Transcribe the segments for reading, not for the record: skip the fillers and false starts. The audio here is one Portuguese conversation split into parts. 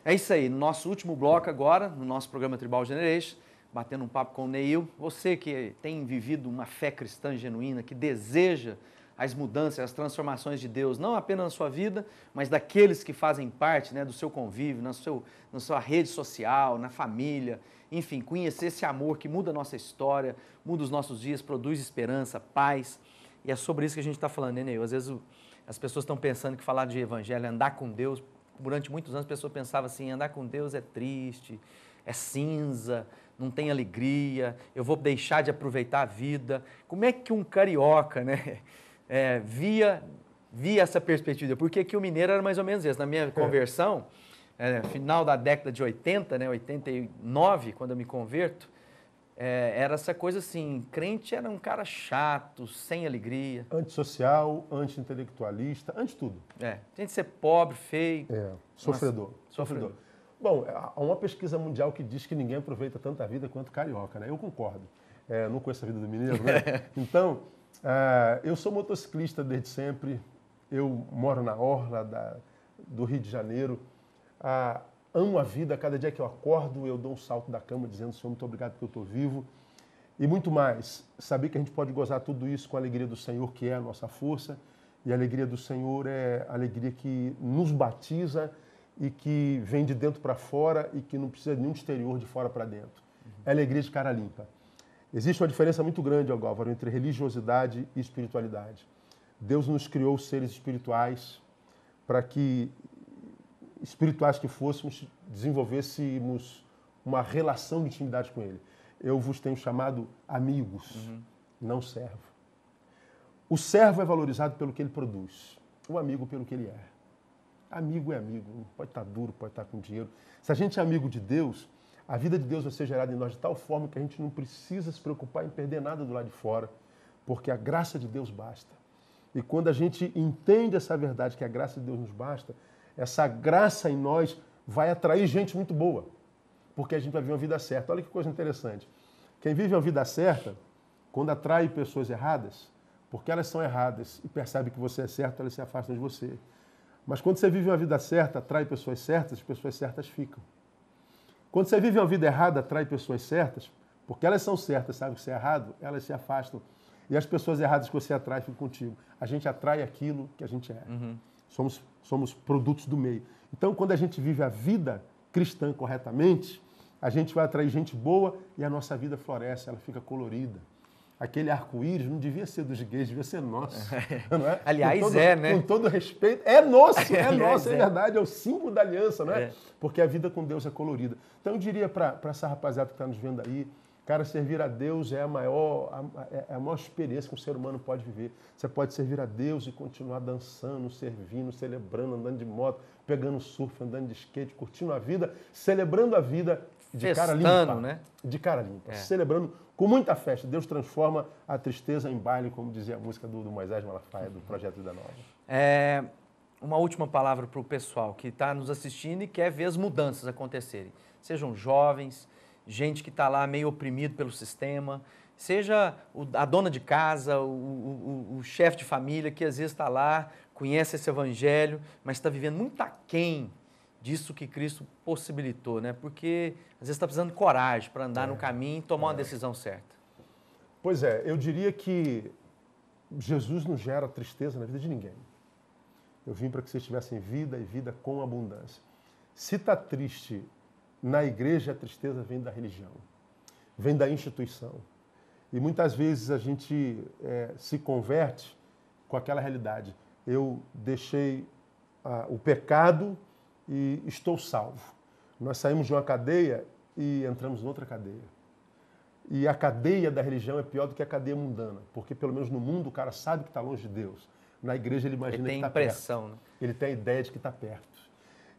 É isso aí, no nosso último bloco agora, no nosso programa Tribal Generation, batendo um papo com o Neil. Você que tem vivido uma fé cristã genuína, que deseja as mudanças, as transformações de Deus, não apenas na sua vida, mas daqueles que fazem parte, né, do seu convívio, na sua rede social, na família, enfim, conhecer esse amor que muda a nossa história, muda os nossos dias, produz esperança, paz. E é sobre isso que a gente está falando, né, Neil? Às vezes as pessoas estão pensando que falar de evangelho, andar com Deus, durante muitos anos a pessoa pensava assim, andar com Deus é triste, é cinza, não tem alegria, eu vou deixar de aproveitar a vida. Como é que um carioca, né, via essa perspectiva? Porque que o mineiro era mais ou menos isso. Na minha conversão, final da década de 80, né, 89, quando eu me converto, era essa coisa assim, crente era um cara chato, sem alegria. Antissocial, anti-intelectualista, anti-tudo. Tem que ser pobre, feio. Sofredor. Nossa, sofredor. Bom, há uma pesquisa mundial que diz que ninguém aproveita tanta vida quanto carioca, né? Eu concordo. Não conheço a vida do mineiro, né? Então, eu sou motociclista desde sempre. Eu moro na orla do Rio de Janeiro. Amo a vida. Cada dia que eu acordo, eu dou um salto da cama dizendo, Senhor, muito obrigado porque eu estou vivo. E muito mais, saber que a gente pode gozar tudo isso com a alegria do Senhor, que é a nossa força. E a alegria do Senhor é a alegria que nos batiza e que vem de dentro para fora e que não precisa de nenhum exterior de fora para dentro. É a alegria de cara limpa. Existe uma diferença muito grande, Álvaro, entre religiosidade e espiritualidade. Deus nos criou seres espirituais para que fôssemos, desenvolvêssemos uma relação de intimidade com Ele. Eu vos tenho chamado amigos, não servo. O servo é valorizado pelo que ele produz, o amigo pelo que ele é. Amigo é amigo, pode estar duro, pode estar com dinheiro. Se a gente é amigo de Deus, a vida de Deus vai ser gerada em nós de tal forma que a gente não precisa se preocupar em perder nada do lado de fora, porque a graça de Deus basta. E quando a gente entende essa verdade, que a graça de Deus nos basta, essa graça em nós vai atrair gente muito boa, porque a gente vai viver uma vida certa. Olha que coisa interessante. Quem vive uma vida certa, quando atrai pessoas erradas, porque elas são erradas e percebe que você é certo, elas se afastam de você. Mas quando você vive uma vida certa, atrai pessoas certas, as pessoas certas ficam. Quando você vive uma vida errada, atrai pessoas certas, porque elas são certas, sabem que você é errado, elas se afastam. E as pessoas erradas que você atrai ficam contigo. A gente atrai aquilo que a gente é. Somos produtos do meio. Então, quando a gente vive a vida cristã corretamente, a gente vai atrair gente boa e a nossa vida floresce, ela fica colorida. Aquele arco-íris não devia ser dos gays, devia ser nosso. Não é? Aliás, né? Com todo respeito, é nosso, é verdade, é o símbolo da aliança, não é? Porque a vida com Deus é colorida. Então eu diria para essa rapaziada que está nos vendo aí, cara, servir a Deus é a maior experiência que um ser humano pode viver. Você pode servir a Deus e continuar dançando, servindo, celebrando, andando de moto, pegando surf, andando de skate, curtindo a vida, celebrando a vida de cara limpa. Né? De cara limpa, celebrando com muita festa. Deus transforma a tristeza em baile, como dizia a música do Moisés Malafaia, do Projeto Vida Nova. Uma última palavra para o pessoal que está nos assistindo e quer ver as mudanças acontecerem. Sejam jovens, gente que está lá meio oprimido pelo sistema, seja a dona de casa, o chefe de família que às vezes está lá, conhece esse evangelho, mas está vivendo muito aquém disso que Cristo possibilitou, né? Porque às vezes está precisando de coragem para andar no caminho e tomar uma decisão certa. Pois é, eu diria que Jesus não gera tristeza na vida de ninguém. Eu vim para que vocês tivessem vida e vida com abundância. Se está triste na igreja, a tristeza vem da religião, vem da instituição. E muitas vezes a gente se converte com aquela realidade. Eu deixei o pecado e estou salvo. Nós saímos de uma cadeia e entramos em outra cadeia. E a cadeia da religião é pior do que a cadeia mundana, porque pelo menos no mundo o cara sabe que está longe de Deus. Na igreja ele imagina que está perto. Né? Ele tem a ideia de que está perto.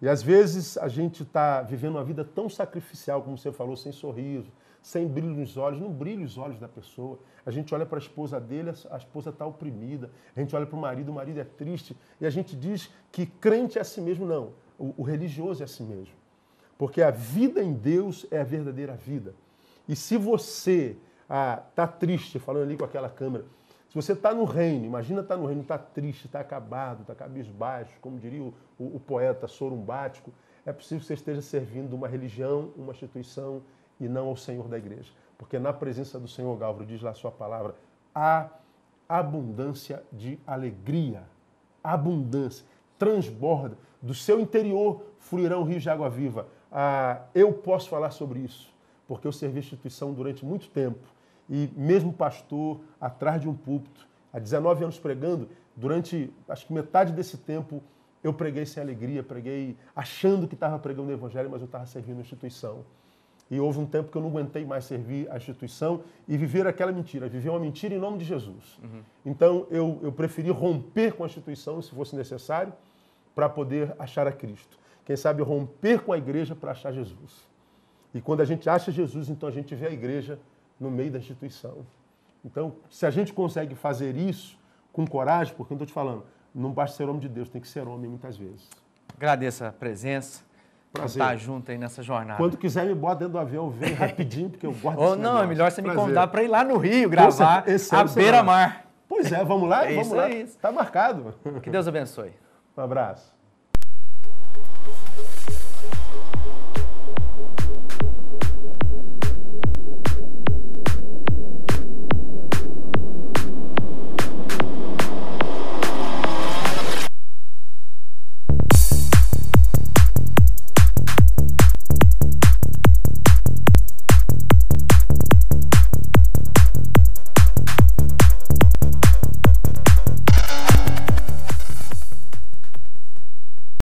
E às vezes a gente está vivendo uma vida tão sacrificial, como você falou, sem sorriso, sem brilho nos olhos, não brilha os olhos da pessoa. A gente olha para a esposa dele, a esposa está oprimida. A gente olha para o marido é triste. E a gente diz que crente é assim mesmo. Não, o religioso é assim mesmo. Porque a vida em Deus é a verdadeira vida. E se você está triste, falando ali com aquela câmera, se você está no reino, imagina estar no reino, está triste, está acabado, está cabisbaixo, como diria o poeta sorumbático, é possível que você esteja servindo uma religião, uma instituição e não ao Senhor da igreja. Porque na presença do Senhor, Galvro, diz lá a sua palavra, há abundância de alegria. Abundância. Transborda. Do seu interior fluirão rios de água viva. Eu posso falar sobre isso, porque eu servi a instituição durante muito tempo. E mesmo pastor, atrás de um púlpito, há 19 anos pregando, durante acho que metade desse tempo eu preguei sem alegria, preguei achando que estava pregando o evangelho, mas eu estava servindo a instituição. E houve um tempo que eu não aguentei mais servir a instituição e viver aquela mentira, viver uma mentira em nome de Jesus. Então eu preferi romper com a instituição, se fosse necessário, para poder achar a Cristo. Quem sabe romper com a igreja para achar Jesus. E quando a gente acha Jesus, então a gente vê a igreja no meio da instituição. Então, se a gente consegue fazer isso com coragem, porque eu estou te falando, não basta ser homem de Deus, tem que ser homem muitas vezes. Agradeço a presença. Prazer. Estar junto aí nessa jornada. Quando quiser me bota dentro do avião, vem rapidinho, porque eu gosto Ou desse não, negócio. é melhor você me Prazer. convidar para ir lá no Rio gravar a beira-mar. Pois é, vamos lá? É Vamos isso lá. aí. Está marcado. Que Deus abençoe. Um abraço.